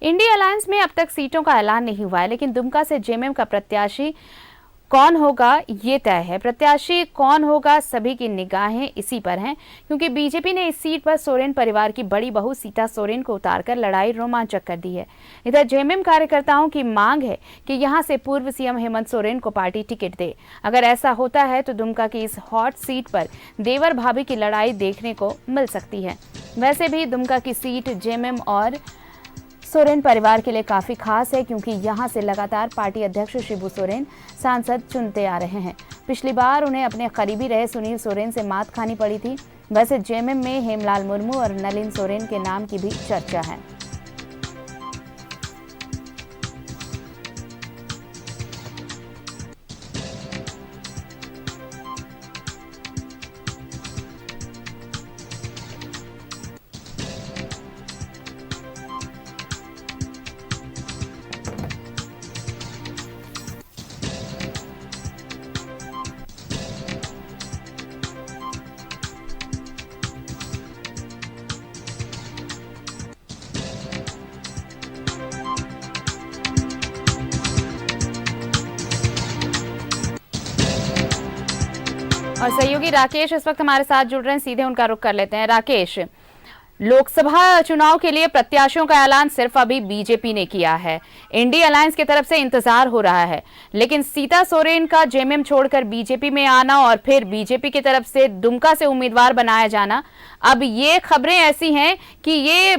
India alliance में अब तक सीटों का ऐलान नहीं हुआ है, लेकिन दुमका से जेएमएम का प्रत्याशी कौन होगा ये तय है। प्रत्याशी कौन होगा, सभी की निगाहें इसी पर हैं, क्योंकि बीजेपी ने इस सीट पर सोरेन परिवार की बड़ी बहू सीता सोरेन को उतारकर लड़ाई रोमांचक कर दी है। इधर जेएमएम कार्यकर्ताओं की मांग है कि यहां से पूर्व सीएम हेमंत सोरेन को पार्टी टिकट दे। अगर ऐसा होता है तो दुमका की इस हॉट सीट पर देवर भाभी की लड़ाई देखने को मिल सकती है। वैसे भी दुमका की सीट जेएमएम और सोरेन परिवार के लिए काफी खास है, क्योंकि यहां से लगातार पार्टी अध्यक्ष शिबू सोरेन सांसद चुनते आ रहे हैं। पिछली बार उन्हें अपने करीबी रहे सुनील सोरेन से मात खानी पड़ी थी। वैसे जेएमएम में हेमलाल मुर्मू और नलिन सोरेन के नाम की भी चर्चा है। और सहयोगी राकेश इस वक्त हमारे साथ जुड़ रहे हैं, सीधे उनका रुख कर लेते हैं। राकेश, लोकसभा चुनाव के लिए प्रत्याशियों का ऐलान सिर्फ अभी बीजेपी ने किया है। इंडिया अलायंस की तरफ से इंतजार हो रहा है, लेकिन सीता सोरेन का जेएमएम छोड़कर बीजेपी में आना और फिर बीजेपी की तरफ से दुमका से उम्मीदवार बनाया जाना, अब ये खबरें ऐसी हैं कि ये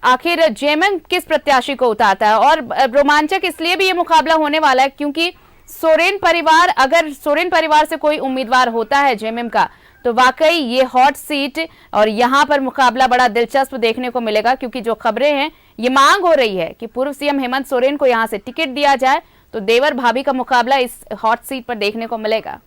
आखिर जेएमएम किस प्रत्याशी को उतारता है। और रोमांचक इसलिए भी ये मुकाबला होने वाला है क्योंकि अगर सोरेन परिवार से कोई उम्मीदवार होता है जेएमएम का, तो वाकई ये हॉट सीट और यहां पर मुकाबला बड़ा दिलचस्प देखने को मिलेगा, क्योंकि जो खबरें हैं ये मांग हो रही है कि पूर्व सीएम हेमंत सोरेन को यहां से टिकट दिया जाए, तो देवर भाभी का मुकाबला इस हॉट सीट पर देखने को मिलेगा।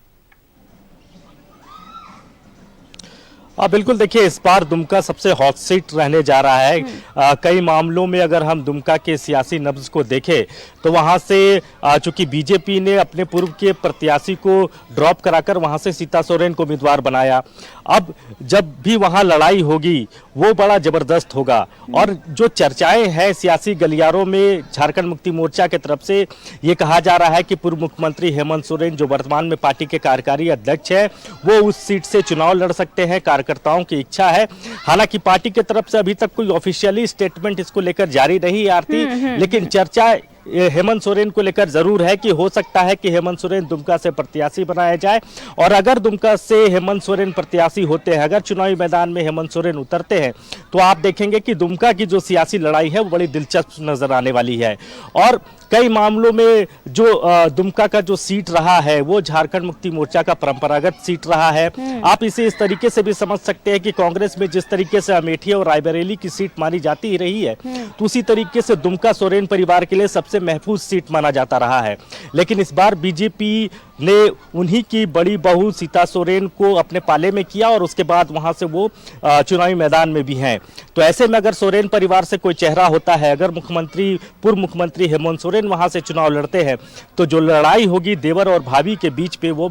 बिल्कुल, देखिए इस बार दुमका सबसे हॉट सीट रहने जा रहा है। कई मामलों में अगर हम दुमका के सियासी नब्ज को देखें तो वहां से चूंकि बीजेपी ने अपने पूर्व के प्रत्याशी को ड्रॉप कराकर वहां से सीता सोरेन को उम्मीदवार बनाया। अब जब भी वहां लड़ाई होगी वो बड़ा जबरदस्त होगा। और जो चर्चाएं हैं सियासी गलियारों में झारखंड मुक्ति मोर्चा की तरफ से, ये कहा जा रहा है कि पूर्व मुख्यमंत्री हेमंत सोरेन जो वर्तमान में पार्टी के कार्यकारी अध्यक्ष है वो उस सीट से चुनाव लड़ सकते हैं। कार्यकर्ताओं की इच्छा है। हालांकि पार्टी की तरफ से अभी तक कोई ऑफिशियली स्टेटमेंट इसको लेकर जारी नहीं आती, लेकिन चर्चा हेमंत सोरेन को लेकर जरूर है कि हो सकता है कि हेमंत सोरेन दुमका से प्रत्याशी बनाया जाए। और अगर दुमका से हेमंत सोरेन प्रत्याशी होते हैं, अगर चुनावी मैदान में हेमंत सोरेन उतरते हैं, तो आप देखेंगे कि दुमका की जो सियासी लड़ाई है वो बड़ी दिलचस्प नजर आने वाली है। और कई मामलों में जो दुमका का जो सीट रहा है वो झारखंड मुक्ति मोर्चा का परंपरागत सीट रहा है। आप इसे इस तरीके से भी समझ सकते हैं कि कांग्रेस में जिस तरीके से अमेठी और रायबरेली की सीट मानी जाती ही रही है, तो उसी तरीके से दुमका सोरेन परिवार के लिए सबसे महफूज सीट माना जाता रहा है। लेकिन इस बार बीजेपी ने उन्हीं की बड़ी बहू सीता सोरेन को अपने पाले में किया और उसके बाद वहां से वो चुनावी मैदान में भी हैं। तो ऐसे में अगर सोरेन परिवार से कोई चेहरा होता है, अगर पूर्व मुख्यमंत्री हेमंत सोरेन वहां से चुनाव लड़ते हैं, तो जो लड़ाई होगी देवर और भाभी के बीच पे वो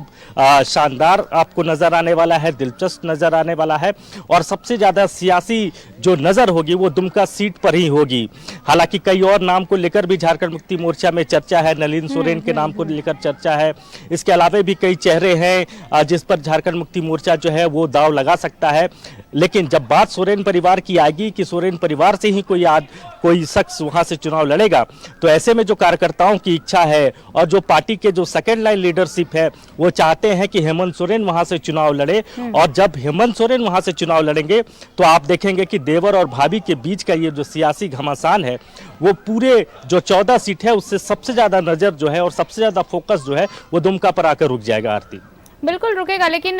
शानदार आपको नजर आने वाला है, दिलचस्प नजर आने वाला है। और सबसे ज्यादा सियासी जो नजर होगी वो दुमका सीट पर ही होगी। हालांकि कई और नाम को लेकर भी झारखंड मुक्ति मोर्चा में चर्चा है, नलिन सोरेन के नाम को लेकर चर्चा है। इसके अलावा भी कई चेहरे हैं जिस पर झारखंड मुक्ति मोर्चा जो है वो दांव लगा सकता है। लेकिन जब बात सोरेन परिवार की आएगी कि सोरेन परिवार से ही कोई शख्स वहां से चुनाव लड़ेगा, तो ऐसे में जो कार्यकर्ताओं की इच्छा है और जो पार्टी के जो सेकेंड लाइन लीडरशिप है वो चाहते हैं कि हेमंत सोरेन वहां से चुनाव लड़े। और जब हेमंत सोरेन वहां से चुनाव लड़ेंगे तो आप देखेंगे कि देवर और भाभी के बीच का ये जो सियासी घमासान है वो पूरे जो 14 सीट है उससे सबसे ज्यादा नजर जो है और सबसे ज्यादा फोकस जो है वो दुमका पर आकर रुक जाएगा। आरती, बिल्कुल रुकेगा, लेकिन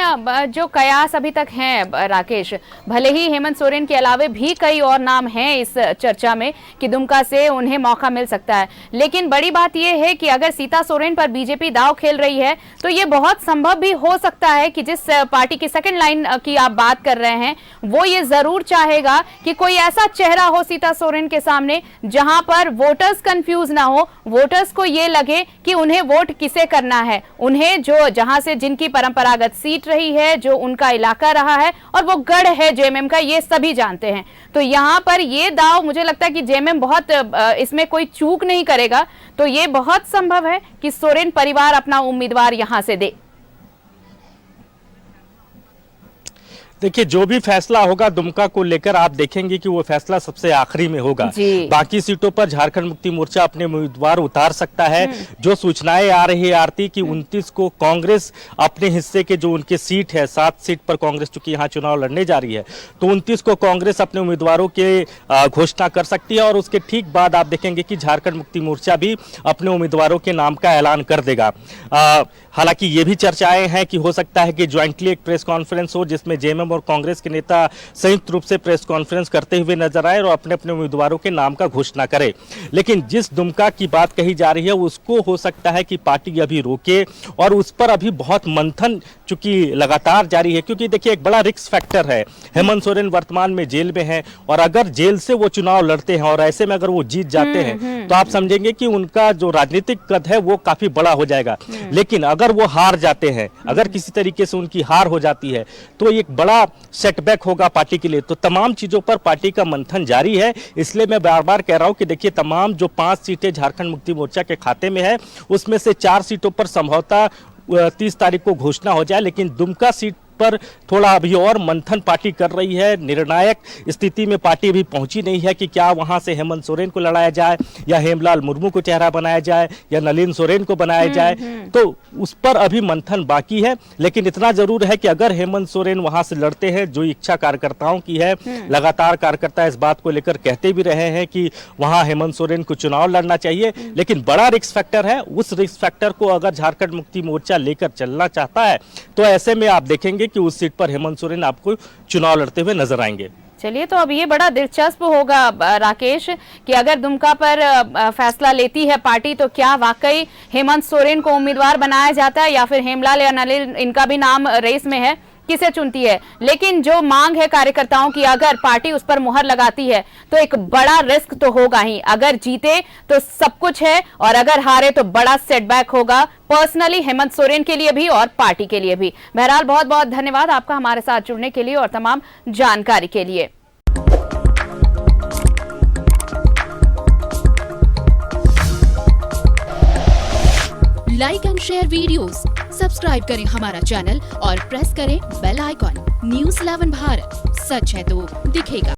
जो कयास अभी तक हैं राकेश, भले ही हेमंत सोरेन के अलावे भी कई और नाम हैं इस चर्चा में कि दुमका से उन्हें मौका मिल सकता है, लेकिन बड़ी बात यह है कि अगर सीता सोरेन पर बीजेपी दांव खेल रही है तो ये बहुत संभव भी हो सकता है कि जिस पार्टी की सेकंड लाइन की आप बात कर रहे हैं वो ये जरूर चाहेगा कि कोई ऐसा चेहरा हो सीता सोरेन के सामने जहां पर वोटर्स कंफ्यूज ना हो, वोटर्स को ये लगे कि उन्हें वोट किसे करना है, उन्हें जो जहां से जिनकी उनकी परंपरागत सीट रही है, जो उनका इलाका रहा है और वो गढ़ है जेएमएम का, ये सभी जानते हैं। तो यहाँ पर ये दाव मुझे लगता है कि जेएमएम बहुत इसमें कोई चूक नहीं करेगा। तो ये बहुत संभव है कि सोरेन परिवार अपना उम्मीदवार यहां से दे। देखिए, जो भी फैसला होगा दुमका को लेकर आप देखेंगे कि वो फैसला सबसे आखिरी में होगा। बाकी सीटों पर झारखंड मुक्ति मोर्चा अपने उम्मीदवार उतार सकता है। जो सूचनाएं आ रही है आरती की 29 को कांग्रेस अपने हिस्से के जो उनके सीट है, 7 सीट पर कांग्रेस चूंकि यहाँ चुनाव लड़ने जा रही है, तो 29 को कांग्रेस अपने उम्मीदवारों के घोषणा कर सकती है और उसके ठीक बाद आप देखेंगे कि झारखंड मुक्ति मोर्चा भी अपने उम्मीदवारों के नाम का ऐलान कर देगा। हालांकि ये भी चर्चाएं हैं कि हो सकता है कि ज्वाइंटली एक प्रेस कॉन्फ्रेंस हो जिसमें जेएमएम और कांग्रेस के नेता संयुक्त रूप से प्रेस कॉन्फ्रेंस करते हुए नजर आए और अपने अपने उम्मीदवारों के नाम का घोषणा करे। लेकिन जिस दुमका की बात कही जा रही है उसको हो सकता है कि पार्टी अभी रोके और उस पर अभी बहुत मंथन चूंकि लगातार जारी है, क्योंकि देखिए एक बड़ा रिस्क फैक्टर है। हेमंत सोरेन वर्तमान में जेल में है और अगर जेल से वो चुनाव लड़ते हैं और ऐसे में अगर वो जीत जाते हैं तो आप समझेंगे कि उनका जो राजनीतिक कद है वो काफी बड़ा हो जाएगा। लेकिन अगर वो हार जाते हैं, अगर किसी तरीके से उनकी हार हो जाती है तो एक बड़ा सेटबैक होगा पार्टी के लिए। तो तमाम चीजों पर पार्टी का मंथन जारी है। इसलिए मैं बार बार कह रहा हूं कि देखिए तमाम जो 5 सीटें झारखंड मुक्ति मोर्चा के खाते में है उसमें से 4 सीटों पर संभवतः 30 तारीख को घोषणा हो जाए, लेकिन दुमका सीट पर थोड़ा अभी और मंथन पार्टी कर रही है। निर्णायक स्थिति में पार्टी अभी पहुंची नहीं है कि क्या वहां से हेमंत सोरेन को लड़ाया जाए या हेमलाल मुर्मू को चेहरा बनाया जाए या नलिन सोरेन को बनाया जाए, तो उस पर अभी मंथन बाकी है। लेकिन इतना जरूर है कि अगर हेमंत सोरेन वहां से लड़ते हैं, जो इच्छा कार्यकर्ताओं की है, लगातार कार्यकर्ता इस बात को लेकर कहते भी रहे हैं कि वहां हेमंत सोरेन को चुनाव लड़ना चाहिए, लेकिन बड़ा रिस्क फैक्टर है। उस रिस्क फैक्टर को अगर झारखंड मुक्ति मोर्चा लेकर चलना चाहता है तो ऐसे में आप देखेंगे कि उस सीट पर हेमंत सोरेन आपको चुनाव लड़ते हुए नजर आएंगे। चलिए, तो अब ये बड़ा दिलचस्प होगा राकेश कि अगर दुमका पर फैसला लेती है पार्टी तो क्या वाकई हेमंत सोरेन को उम्मीदवार बनाया जाता है या फिर हेमलाल या नलिन, इनका भी नाम रेस में है, किसे चुनती है। लेकिन जो मांग है कार्यकर्ताओं की, अगर पार्टी उस पर मुहर लगाती है तो एक बड़ा रिस्क तो होगा ही। अगर जीते तो सब कुछ है और अगर हारे तो बड़ा सेटबैक होगा, पर्सनली हेमंत सोरेन के लिए भी और पार्टी के लिए भी। बहरहाल बहुत बहुत धन्यवाद आपका हमारे साथ जुड़ने के लिए और तमाम जानकारी के लिए। Like and share videos, subscribe करें हमारा चैनल और प्रेस करें बेल आइकॉन। न्यूज़ 11 भारत, सच है तो दिखेगा।